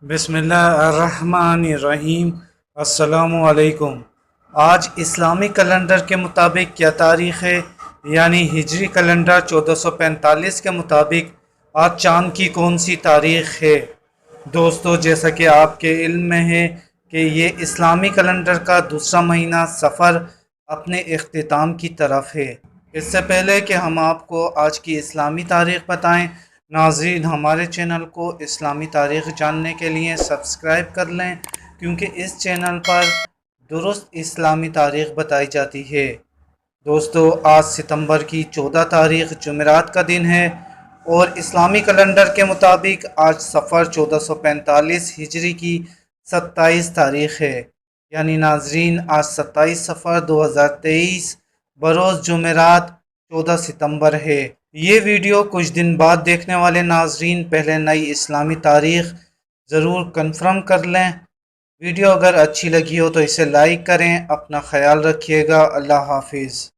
बिस्मिल्लाहिर्रहमानिर्रहीम। अस्सलाम वालेकुम। आज इस्लामी कैलेंडर के मुताबिक क्या तारीख़ है, यानी हिजरी कैलेंडर 1445 के मुताबिक आज चाँद की कौन सी तारीख़ है। दोस्तों, जैसा कि आपके इल्म में है कि ये इस्लामी कैलेंडर का दूसरा महीना सफ़र अपने इख्तिताम की तरफ है। इससे पहले कि हम आपको आज की इस्लामी तारीख़ बताएं, नाज़रीन हमारे चैनल को इस्लामी तारीख़ जानने के लिए सब्सक्राइब कर लें, क्योंकि इस चैनल पर दुरुस्त इस्लामी तारीख़ बताई जाती है। दोस्तों, आज सितंबर की 14 तारीख़ जुमेरात का दिन है और इस्लामी कैलेंडर के मुताबिक आज सफ़र 1445 हिजरी की 27 तारीख़ है। यानी नाज़रीन आज 27 सफ़र 2023 बरोज़ जुमेरात 14 सितंबर है। ये वीडियो कुछ दिन बाद देखने वाले नाज़रीन पहले नई इस्लामी तारीख़ ज़रूर कन्फर्म कर लें। वीडियो अगर अच्छी लगी हो तो इसे लाइक करें। अपना ख्याल रखिएगा। अल्लाह हाफिज़।